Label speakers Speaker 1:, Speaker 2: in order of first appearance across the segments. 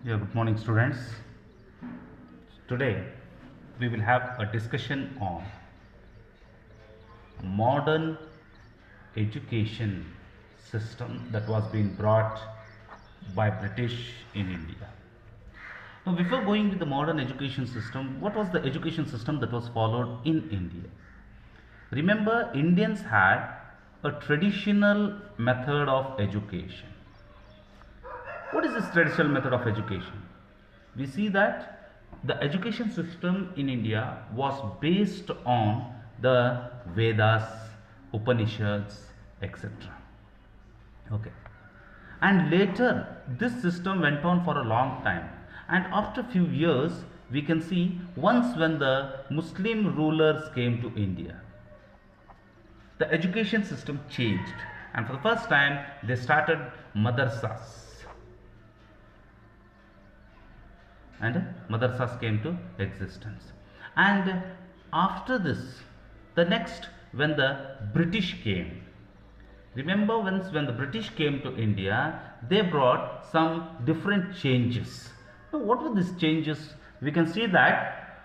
Speaker 1: Yeah, good morning, students. Today we will have a discussion on modern education system that was being brought by British in India. Now, before going to the modern education system, what was the education system that was followed in India? Remember, Indians had a traditional method of education. What is this traditional method of education? We see that the education system in India was based on the Vedas, Upanishads, etc. Okay. And later, this system went on for a long time. And after few years, we can see once when the Muslim rulers came to India, the education system changed. And for the first time, they started madrasas. And madrasas came to existence. And after this, the next, when the British came, remember when the British came to India, they brought some different changes. Now, what were these changes? We can see that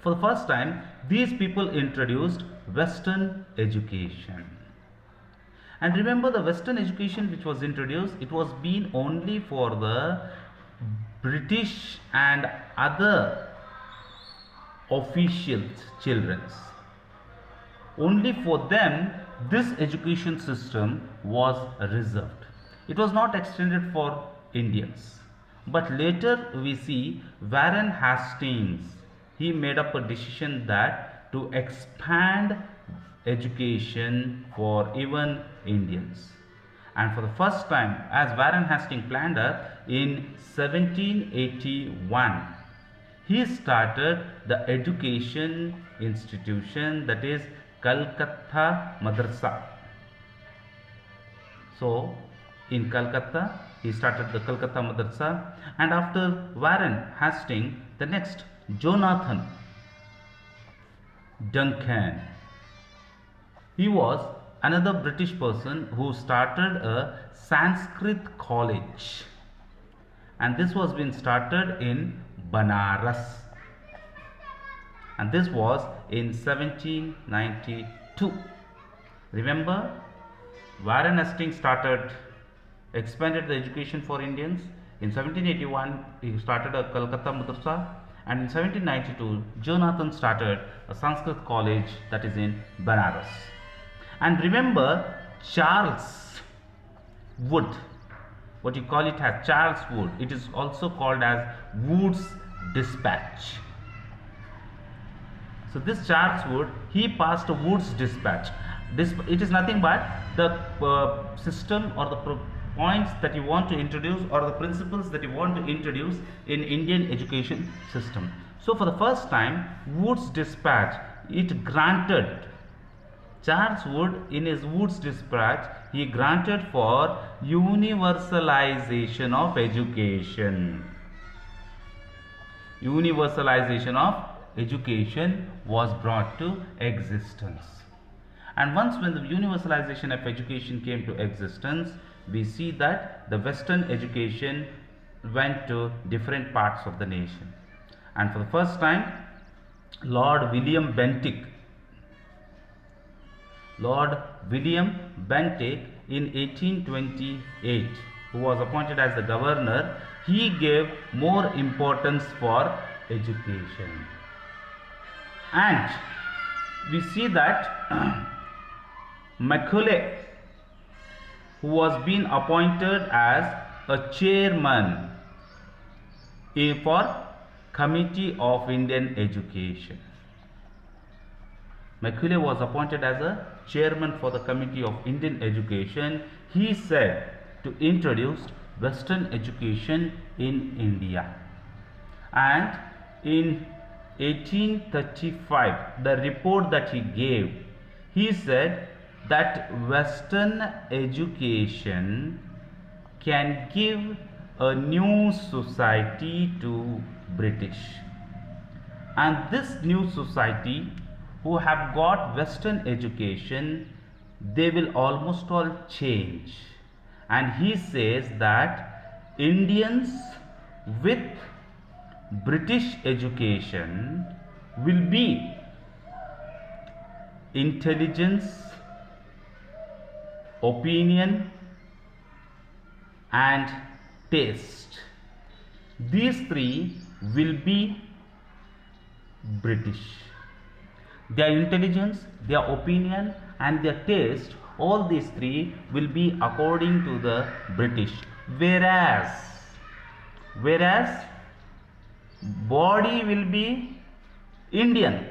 Speaker 1: for the first time these people introduced Western education. And remember, the Western education which was introduced, it was been only for the British and other officials' children's. Only for them this education system was reserved. It was not extended for Indians. But later we see Warren Hastings, he made up a decision that to expand education for even Indians. And for the first time, as Warren Hastings planned in 1781, he started the education institution, that is Calcutta Madrasa. So in Calcutta he started the Calcutta Madrasa. And after Warren Hastings, the next, Jonathan Duncan, he was another British person who started a Sanskrit college, and this was being started in Banaras, and this was in 1792. Remember, Warren Hastings expanded the education for Indians. In 1781 he started a Calcutta Madrasa, and in 1792 Jonathan started a Sanskrit college, that is in Banaras. And remember, Charles Wood, what you call it as Charles Wood, it is also called as Wood's Dispatch. So this Charles Wood, he passed a Wood's Dispatch. It is nothing but the system or the points that you want to introduce, or the principles that you want to introduce in Indian education system. So for the first time, Wood's Dispatch, it granted, Charles Wood in his Wood's Dispatch, he granted for universalization of education. Universalization of education was brought to existence. And once when the universalization of education came to existence, we see that the Western education went to different parts of the nation. And for the first time, Lord William Bentinck in 1828, who was appointed as the governor, he gave more importance for education. And we see that Macaulay, who was being appointed as a chairman for Committee of Indian Education. Macaulay was appointed as a chairman for the Committee of Indian Education. He said to introduce Western education in India. And in 1835, the report that he gave, he said that Western education can give a new society to British. And this new society, who have got Western education, they will almost all change. And he says that Indians with British education will be intelligence, opinion and taste. These three will be British. Their intelligence, their opinion and their taste, all these three will be according to the British. Whereas body will be Indian.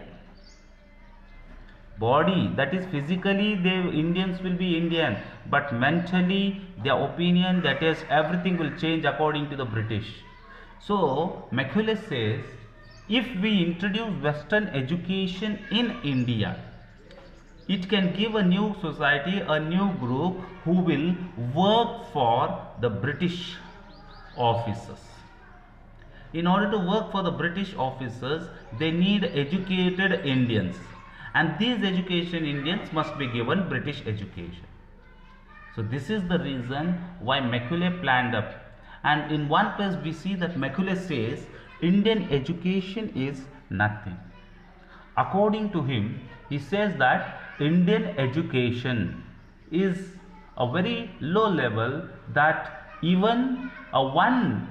Speaker 1: Body, that is physically the Indians will be Indian, but mentally their opinion, that is everything will change according to the British. So Macaulay says, if we introduce Western education in India, it can give a new society, a new group who will work for the British officers. In order to work for the British officers, they need educated Indians, and these education Indians must be given British education. So this is the reason why Macaulay planned up. And in one place we see that Macaulay says Indian education is nothing. According to him, he says that Indian education is a very low level, that even a one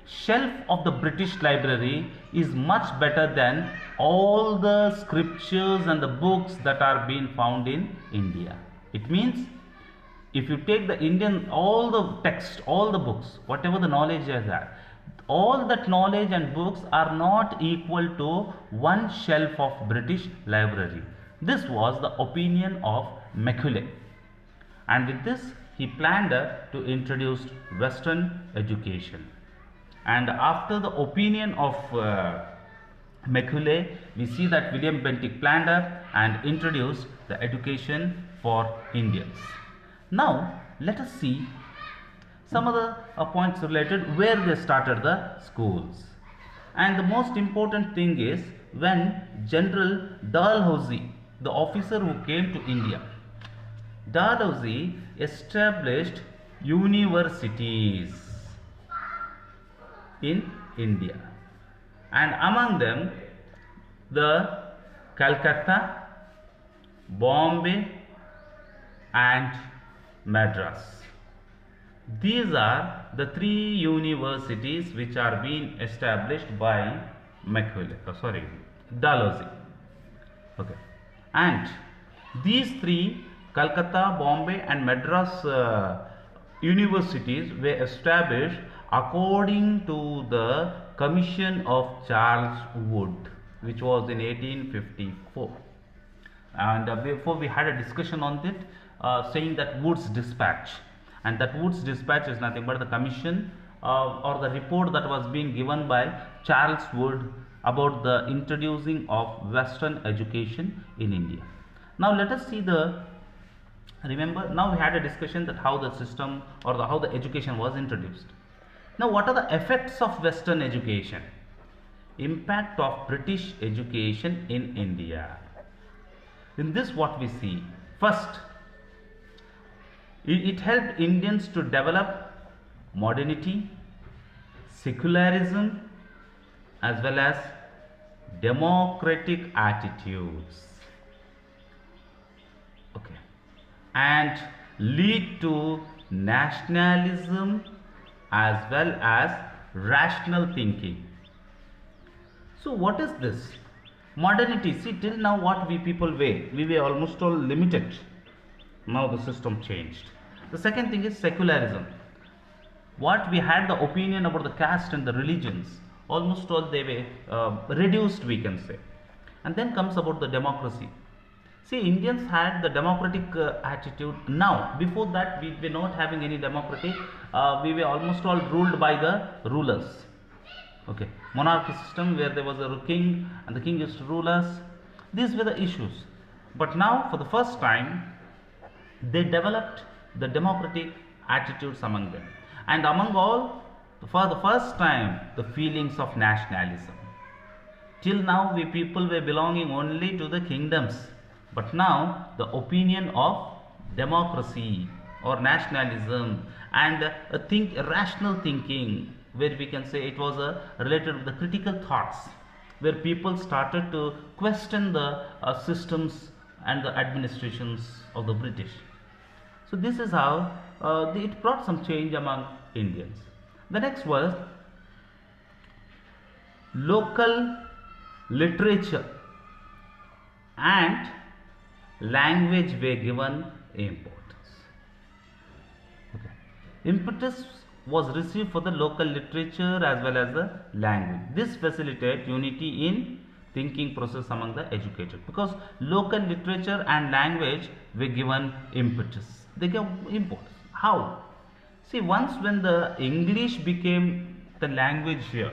Speaker 1: shelf of the British library is much better than all the scriptures and the books that are being found in India. It means if you take the Indian, all the text, all the books, whatever the knowledge is there, all that knowledge and books are not equal to one shelf of British library. This was the opinion of Macaulay, and with this he planned to introduce Western education. And after the opinion of Macaulay, we see that William Bentinck planned and introduced the education for Indians. Now let us see some other points related where they started the schools. And the most important thing is when General Dalhousie, the officer who came to India, Dalhousie established universities in India, and among them the Calcutta, Bombay and Madras. These are the three universities which are being established by Dalhousie. Okay, and these three, Calcutta, Bombay and Madras universities, were established according to the commission of Charles Wood, which was in 1854. And before we had a discussion on it, saying that Wood's dispatch, and that Wood's dispatch is nothing but the commission or the report that was being given by Charles Wood about the introducing of Western education in India. Now let us see remember, now we had a discussion that how the system or how the education was introduced. Now what are the effects of Western education? Impact of British education in India. In this, what we see, first, it helped Indians to develop modernity, secularism as well as democratic attitudes, okay, and lead to nationalism as well as rational thinking. So what is this? Modernity. See, till now what we people were, we were almost all limited. Now the system changed. The second thing is secularism. What we had the opinion about the caste and the religions, almost all they were reduced, we can say. And then comes about the democracy. See, Indians had the democratic attitude. Now, before that, we were not having any democracy. We were almost all ruled by the rulers. Okay, monarchy system where there was a king and the king used to rule us. These were the issues. But now, for the first time, they developed the democratic attitudes among them. And among all, for the first time, the feelings of nationalism. Till now, we people were belonging only to the kingdoms. But now, the opinion of democracy or nationalism and rational thinking where we can say it was related to the critical thoughts, where people started to question the systems and the administrations of the British. So this is how it brought some change among Indians. The next was local literature and language were given importance. Okay. Impetus was received for the local literature as well as the language. This facilitated unity in thinking process among the educated, because local literature and language were given impetus. They gave importance. How? See, once when the English became the language here,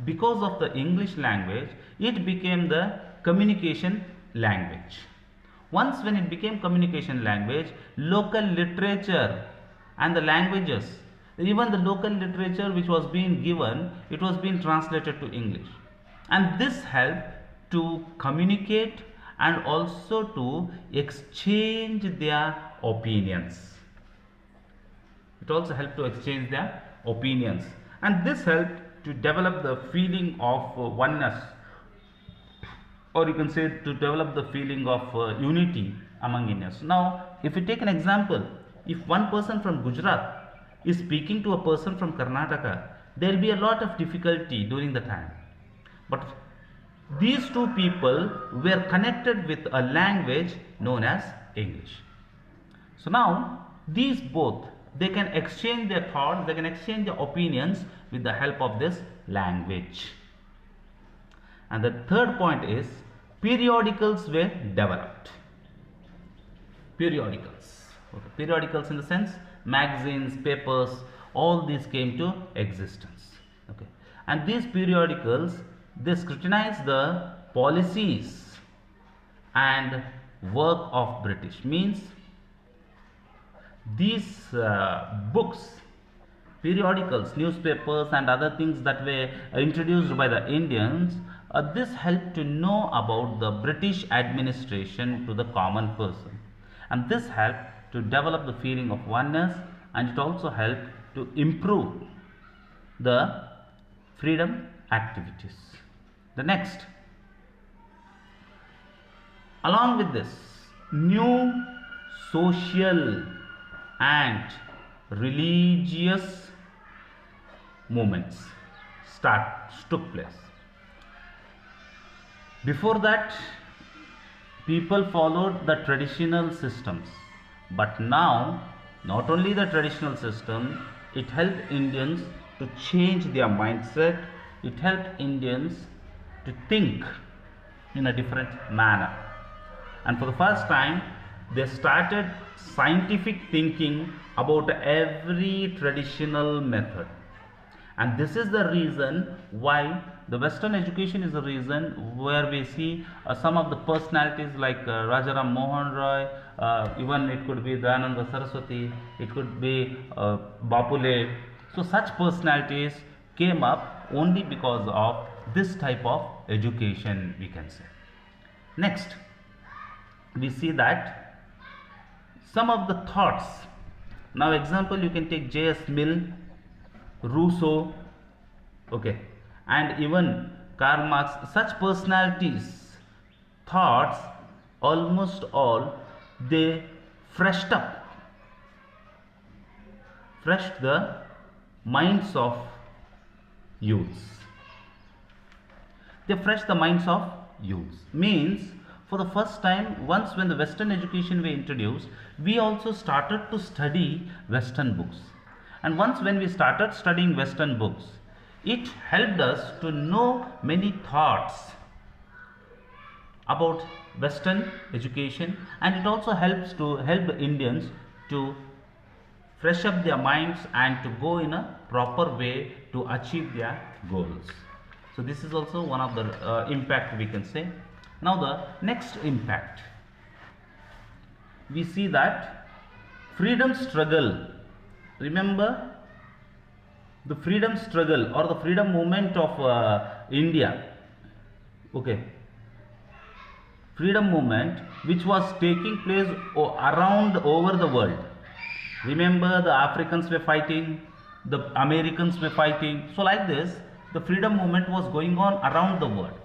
Speaker 1: because of the English language, it became the communication language. Once when it became communication language, local literature and the languages, even the local literature which was being given, it was being translated to English. And this helped to communicate and also to exchange their opinions. It also helped to exchange their opinions. And this helped to develop the feeling of oneness, or you can say to develop the feeling of unity among Indians. Now, if we take an example, if one person from Gujarat is speaking to a person from Karnataka, there will be a lot of difficulty during the time. But these two people were connected with a language known as English. So now, these both, they can exchange their thoughts, they can exchange their opinions with the help of this language. And the third point is periodicals were developed. Periodicals. Okay. Periodicals in the sense magazines, papers, all these came to existence. Okay. And these periodicals, they scrutinize the policies and work of British. Means these books, periodicals, newspapers and other things that were introduced by the Indians, this helped to know about the British administration to the common person, and this helped to develop the feeling of oneness, and it also helped to improve the freedom activities. The next, along with this, new social and religious movements took place. Before that, people followed the traditional systems, but now not only the traditional system, it helped Indians to change their mindset, it helped Indians to think in a different manner. And for the first time, they started scientific thinking about every traditional method. And this is the reason why the Western education is the reason where we see some of the personalities like Rajaram Mohan Roy, even it could be Dayananda Saraswati, it could be Bapule. So such personalities came up only because of this type of education, we can say. Next, we see that some of the thoughts. Now example, you can take J.S. Mill, Rousseau, okay, and even Karl Marx. Such personalities, thoughts, almost all, they freshed the minds of youths. They freshed the minds of youths. Means, for the first time, once when the Western education were introduced, we also started to study Western books. And once when we started studying Western books, it helped us to know many thoughts about Western education, and it also helps to help the Indians to fresh up their minds and to go in a proper way to achieve their goals. So this is also one of the impact, we can say. Now the next impact, we see that freedom struggle. Remember the freedom struggle or the freedom movement of India, okay, freedom movement which was taking place around over the world. Remember, the Africans were fighting, the Americans were fighting. So like this, the freedom movement was going on around the world.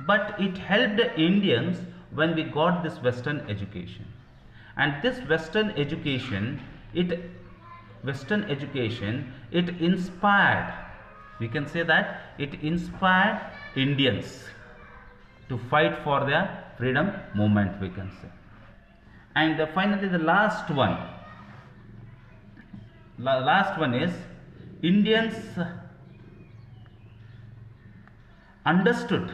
Speaker 1: But it helped the Indians when we got this Western education. And this Western education, it inspired, we can say that it inspired Indians to fight for their freedom movement, we can say. And finally, the last one is Indians understood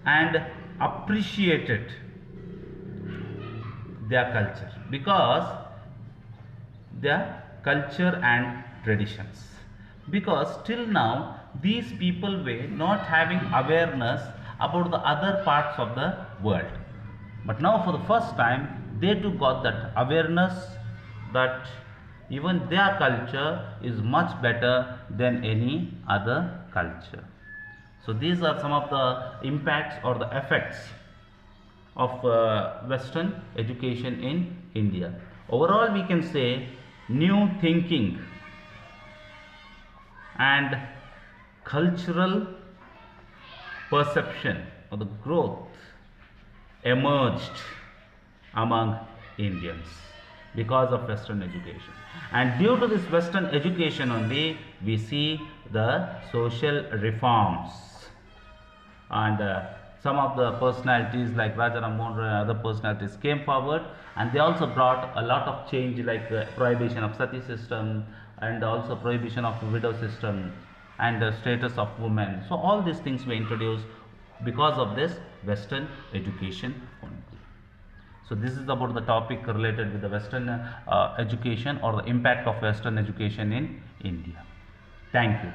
Speaker 1: and appreciated their culture, because their culture and traditions, because till now these people were not having awareness about the other parts of the world, but now for the first time they too got that awareness that even their culture is much better than any other culture. So these are some of the impacts or the effects of Western education in India. Overall, we can say new thinking and cultural perception or the growth emerged among Indians because of Western education. And due to this Western education only, we see the social reforms. And some of the personalities like Raja Ram Mohan Roy and other personalities came forward, and they also brought a lot of change, like prohibition of sati system, and also prohibition of widow system, and the status of women. So all these things were introduced because of this Western education only. So this is about the topic related with the Western education or the impact of Western education in India. Thank you.